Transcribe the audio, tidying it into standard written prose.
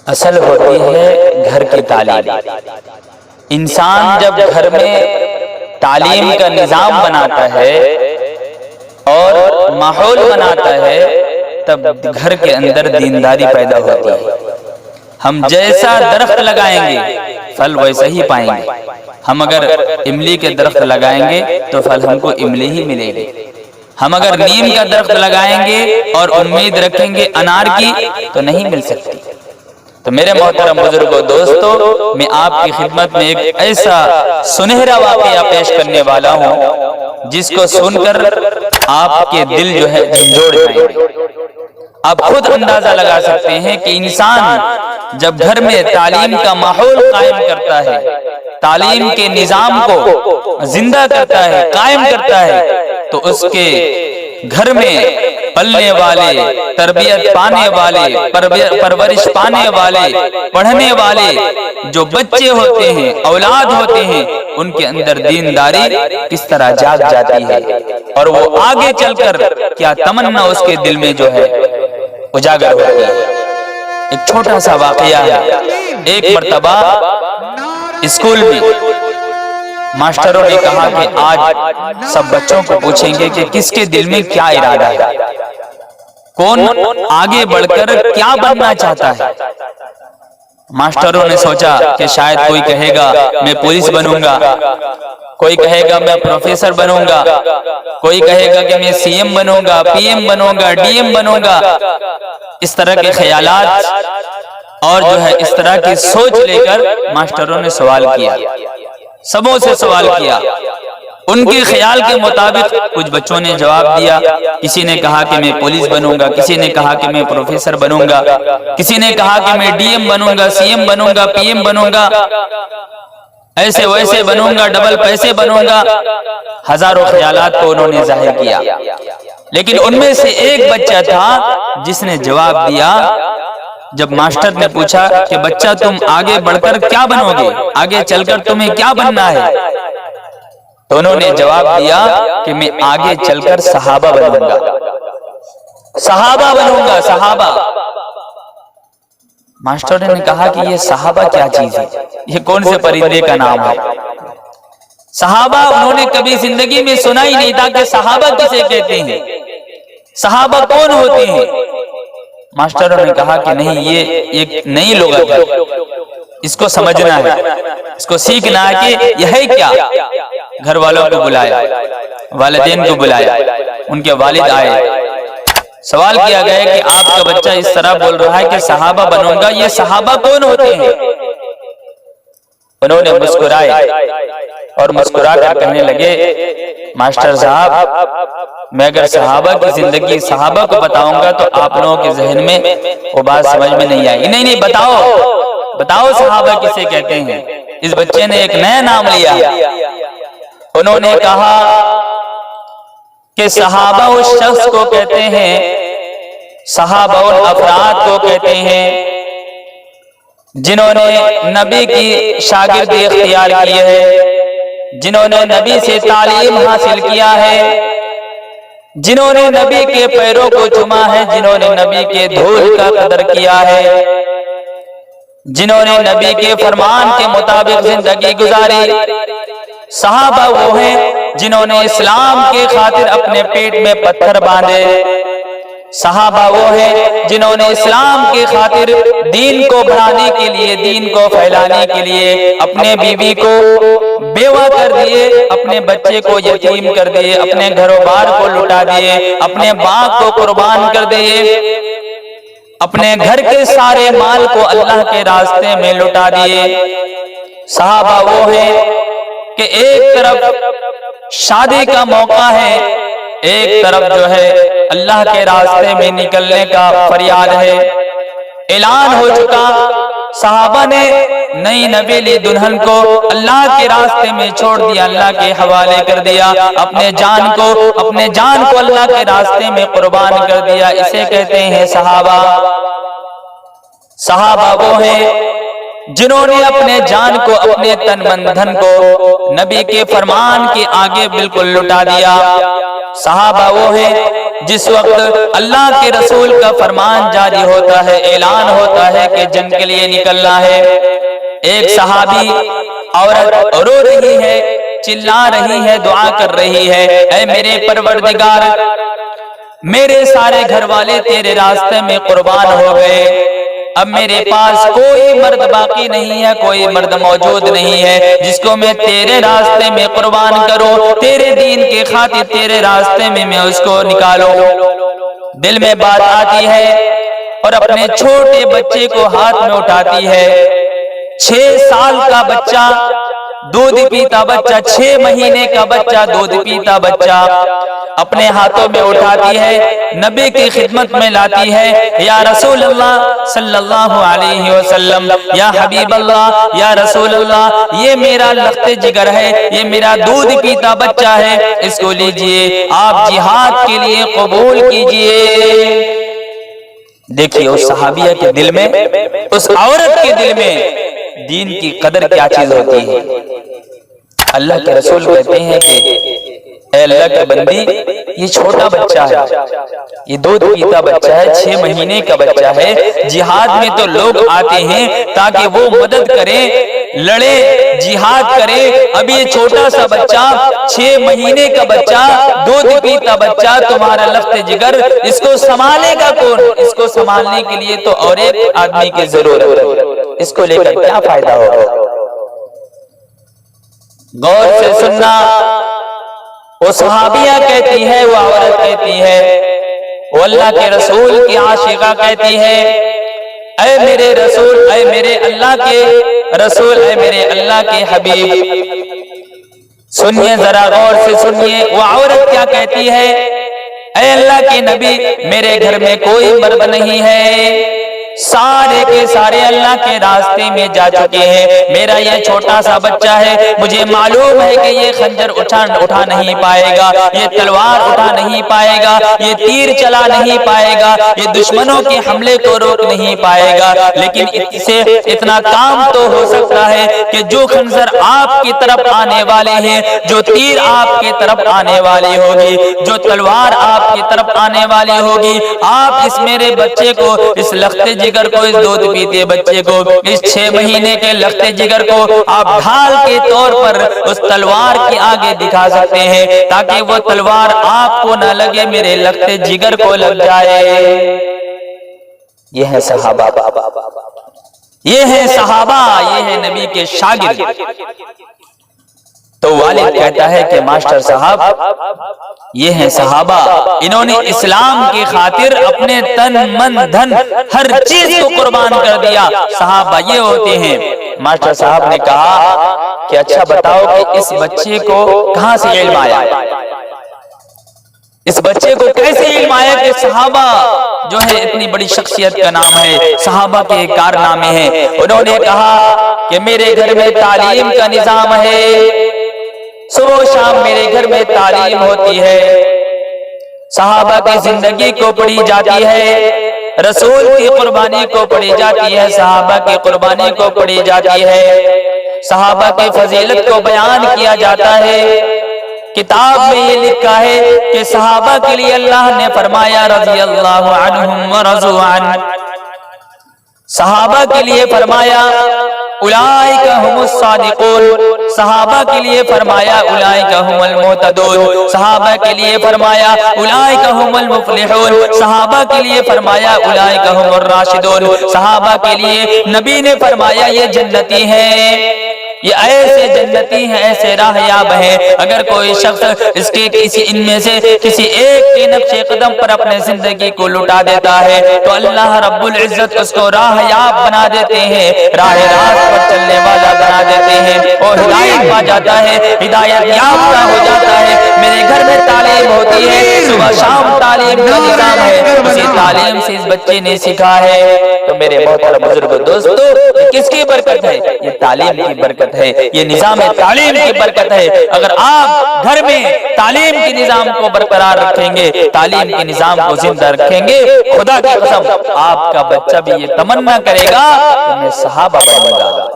اصل ہوتی ہے گھر کی تعلیم۔ انسان جب گھر میں تعلیم کا نظام بناتا ہے اور ماحول بناتا ہے تب گھر کے اندر دینداری پیدا ہوتی ہے۔ ہم جیسا درخت لگائیں گے پھل ویسا ہی پائیں گے۔ ہم اگر املی کے درخت لگائیں گے تو پھل ہم کو املی ہی ملے گی۔ ہم اگر نیم کا درخت لگائیں گے اور امید رکھیں گے انار کی تو نہیں مل سکتی۔ تو میرے محترم بزرگوں دوستو، میں آپ کی خدمت میں ایک ایسا سنہرا واقعہ پیش کرنے والا ہوں جس کو سن کر آپ کے دل جو ہے جھنجھوڑ جائیں گے۔ آپ خود اندازہ لگا سکتے ہیں کہ انسان جب گھر میں تعلیم کا ماحول قائم کرتا ہے، تعلیم کے نظام کو زندہ کرتا ہے، قائم کرتا ہے، تو اس کے گھر میں پلنے والے، تربیت پانے والے، پرورش پانے والے، پڑھنے والے جو بچے ہوتے ہیں، اولاد ہوتے ہیں، ان کے اندر دینداری کس طرح جاگ جاتی ہے اور وہ آگے چل کر کیا تمنا اس کے دل میں جو ہے اجاگر ہوتی ہے۔ ایک چھوٹا سا واقعہ ہے۔ ایک مرتبہ اسکول میں ماسٹروں نے کہا کہ آج سب بچوں کو پوچھیں گے کہ کس کے دل میں کیا ارادہ ہے، کون آگے بڑھ کر کیا بننا چاہتا ہے۔ ماسٹروں نے سوچا کہ شاید کوئی کہے گا میں پولیس بنوں گا، کوئی کہے گا میں پروفیسر بنوں گا، کوئی کہے گا کہ میں سی ایم بنوں گا، پی ایم بنوں گا، ڈی ایم بنوں گا۔ اس طرح کے خیالات اور جو ہے اس طرح کی سوچ لے کر ماسٹروں نے سوال کیا، سبوں سے سوال کیا۔ ان کے خیال کے مطابق کچھ بچوں نے جواب دیا۔ کسی نے کہا کہ میں پولیس بنوں گا، کسی نے کہا کہ میں پروفیسر بنوں گا، کسی نے کہا کہ میں ڈی ایم بنوں گا، سی ایم بنوں گا، پی ایم بنوں گا، ایسے ویسے بنوں گا، ڈبل پیسے بنوں گا۔ ہزاروں خیالات کو انہوں نے ظاہر کیا، لیکن ان میں سے ایک بچہ تھا جس نے جواب دیا۔ جب ماسٹر نے پوچھا کہ بچہ تم آگے بڑھ کر کیا بنو گے، آگے چل کر تمہیں کیا بننا ہے، تو انہوں نے جواب دیا کہ میں آگے چل کر صحابہ بنوں گا، صحابہ بنوں گا، صحابہ۔ ماسٹر نے کہا کہ یہ صحابہ کیا چیز ہے، یہ کون سے پرندے کا نام ہے؟ صحابہ انہوں نے کبھی زندگی میں سنا ہی نہیں تھا کہ صحابہ کسے کہتے ہیں، صحابہ کون ہوتے ہیں۔ ماسٹروں نے کہا کہ نہیں، یہ ایک نئی لغت ہے، اس کو سمجھنا ہے، اس کو سیکھنا ہے کہ یہ ہے کیا۔ گھر والوں کو بلایا، والدین کو بلایا، ان کے والد آئے، سوال کیا گیا کہ آپ کا بچہ اس طرح بول رہا ہے کہ صحابہ بنوں گا، یہ صحابہ کون ہوتے ہیں؟ انہوں نے مسکرائے اور مسکرا کر کہنے لگے ماسٹر صاحب، میں اگر صحابہ کی زندگی صحابہ کو بتاؤں گا تو آپ لوگوں کے ذہن میں وہ بات سمجھ میں نہیں آئے گی۔ نہیں، بتاؤ صحابہ کسے کہتے ہیں۔ اس بچے نے ایک نیا نام لیا۔ انہوں نے کہا کہ صحابہ اس شخص کو کہتے ہیں، صحابہ ان افراد کو کہتے ہیں جنہوں نے نبی کی شاگردی اختیار کی ہے، جنہوں نے نبی سے تعلیم حاصل کیا ہے، جنہوں نے نبی کے پیروں کو چوما ہے، جنہوں نے نبی کے دھول کا قدر کیا ہے، جنہوں نے نبی کے فرمان کے مطابق زندگی گزاری۔ صحابہ وہ ہیں جنہوں نے اسلام کے خاطر اپنے پیٹ میں پتھر باندھے۔ صحابہ وہ ہیں جنہوں نے اسلام کے خاطر دین کو بڑھانے کے لیے، دین کو پھیلانے کے لیے اپنے بیوی کو بیوہ کر دیے، اپنے بچے کو یتیم کر دیے، اپنے گھر و بار کو لٹا دیے، اپنے باغ کو قربان کر دیے، اپنے گھر کے سارے مال کو اللہ کے راستے میں لٹا دیے۔ صحابہ وہ ہیں کہ ایک طرف شادی کا موقع ہے، ایک طرف جو ہے اللہ کے راستے میں نکلنے کا فریاد ہے، اعلان ہو چکا۔ صحابہ نے نئی نویلی دلہن کو اللہ کے راستے میں چھوڑ دیا، اللہ کے حوالے کر دیا، اپنے جان کو اللہ کے راستے میں قربان کر دیا۔ اسے کہتے ہیں صحابہ۔ صحابہ وہ ہیں جنہوں نے اپنے جان کو، اپنے تن من دھن کو نبی کے فرمان کے آگے بالکل لٹا دیا۔ صحابہ وہ ہیں جس وقت اللہ کے رسول کا فرمان جاری ہوتا ہے، اعلان ہوتا ہے کہ جنگ کے لیے نکلنا ہے، ایک صحابی عورت رو رہی ہے، چلا رہی ہے، دعا کر رہی ہے، اے میرے پروردگار، میرے سارے گھر والے تیرے راستے میں قربان ہو گئے، اب میرے پاس کوئی مرد باقی نہیں ہے، کوئی مرد موجود نہیں ہے جس کو میں تیرے راستے میں قربان کروں، تیرے دین کے خاطر تیرے راستے میں میں اس کو نکالوں۔ دل میں بات آتی ہے اور اپنے چھوٹے بچے کو ہاتھ میں اٹھاتی ہے، 6 سال کا بچہ، دودھ پیتا بچہ، 6 مہینے کا بچہ، دودھ پیتا بچہ اپنے ہاتھوں میں اٹھاتی ہے، نبی کی خدمت میں لاتی ہے، یا رسول اللہ صلی اللہ علیہ وسلم، یا حبیب اللہ، یا رسول اللہ، یہ میرا لخت جگر ہے، یہ میرا دودھ پیتا بچہ ہے، اس کو لیجئے، آپ جہاد کے لیے قبول کیجئے۔ دیکھیے اس صحابیہ کے دل میں، اس عورت کے دل میں دین کی قدر کیا چیز ہوتی ہے۔ اللہ کے رسول کہتے ہیں کہ اے اللہ کے بندی، یہ چھوٹا بچہ ہے، یہ دودھ پیتا بچہ ہے، 6 مہینے کا بچہ ہے، جہاد میں تو لوگ آتے ہیں تاکہ وہ مدد کریں، لڑے، جہاد کرے، اب یہ چھوٹا سا بچہ، 6 مہینے کا بچہ، دودھ پیتا بچہ، تمہارا لخت جگر، اس کو سنبھالے گا کون؟ اس کو سنبھالنے کے لیے تو اور ایک آدمی کی ضرورت ہے، اس کو لے کر کیا فائدہ ہوگا؟ غور سے سننا، وہ صحابیہ کہتی ہے، وہ عورت کہتی ہے، وہ اللہ کے رسول کی عاشقہ کہتی ہے، اے میرے رسول، اے میرے اللہ کے رسول، اے میرے اللہ کے حبیب، سنیے ذرا غور سے سنیے، وہ عورت کیا کہتی ہے، اے اللہ کے نبی، میرے گھر میں کوئی مرد نہیں ہے، سارے کے سارے اللہ کے راستے میں جا چکے ہیں، میرا یہ چھوٹا سا بچہ ہے، مجھے معلوم ہے کہ یہ خنجر اٹھا نہیں پائے گا، یہ تلوار اٹھا نہیں پائے گا، یہ تیر چلا نہیں پائے گا، یہ دشمنوں کے حملے کو روک نہیں پائے گا، لیکن اس سے اتنا کام تو ہو سکتا ہے کہ جو خنجر آپ کی طرف آنے والے ہیں، جو تیر آپ کی طرف آنے والی ہوگی، جو تلوار آپ کی طرف آنے والی ہوگی، آپ اس میرے بچے کو، اس لخت جگر کو، اس دودھ پیتے بچے کو، اس 6 مہینے کے لخت جگر کو آپ ڈھال کے طور پر اس تلوار کے آگے دکھا سکتے ہیں تاکہ وہ تلوار آپ کو نہ لگے، میرے لخت جگر کو لگ جائے۔ یہ ہے صحابہ، یہ ہے صحابہ، یہ ہے نبی کے شاگرد۔ تو والد کہتا ہے کہ ماسٹر صاحب، یہ ہیں صحابہ، انہوں نے اسلام کی خاطر اپنے تن من دھن ہر چیز کو قربان کر دیا، صحابہ یہ ہوتے ہیں۔ ماسٹر صاحب نے کہا کہ اچھا بتاؤ کہ اس بچے کو کہاں سے علم آیا، اس بچے کو کیسے علم آیا کہ صحابہ جو ہے اتنی بڑی شخصیت کا نام ہے، صحابہ کے کارنامے ہیں۔ انہوں نے کہا کہ میرے گھر میں تعلیم کا نظام ہے، صبح و شام میرے گھر میں تعلیم ہوتی ہے، صحابہ کی زندگی کو پڑھی جاتی ہے، رسول کی قربانی کو پڑھی جاتی ہے، صحابہ کی قربانی کو پڑھی جاتی ہے، صحابہ کی فضیلت کو بیان کیا جاتا ہے۔ کتاب میں یہ لکھا ہے کہ صحابہ کے لیے اللہ نے فرمایا رضی اللہ عنہم ورضوا عنہ، صحابہ کے لیے فرمایا اولئک هم الصادقون، صحابہ کے لیے فرمایا اولئک هم المہتدون، صحابہ کے لیے فرمایا اولئک هم المفلحون، صحابہ کے لیے فرمایا اولئک هم الراشدون، صحابہ کے لیے نبی نے فرمایا یہ جنتی ہیں، یہ ایسے جنتی ہیں، ایسے راہیاب ہیں، اگر کوئی شخص اس کے ان میں سے کسی ایک کے نقش قدم پر اپنے زندگی کو لٹا دیتا ہے تو اللہ رب العزت اس کو راہیاب بنا دیتے ہیں، راہ راست پر چلنے والا بنا دیتے ہیں، اور ہدایت پا جاتا ہے، ہدایت یافتہ ہو جاتا ہے۔ میرے گھر میں تعلیم ہوتی ہے، صبح شام تعلیم کا نظام ہے، اسی تعلیم سے اس بچے نے سیکھا ہے۔ تو میرے محترم بزرگ دوستو، یہ کس کی برکت ہے؟ یہ تعلیم کی برکت ہے، یہ نظام تعلیم کی برکت ہے۔ اگر آپ گھر میں تعلیم کے نظام کو برقرار رکھیں گے، تعلیم کے نظام کو زندہ رکھیں گے، خدا کی قسم آپ کا بچہ بھی یہ تمنا کرے گا کہ میں صحابہ بنوں گا۔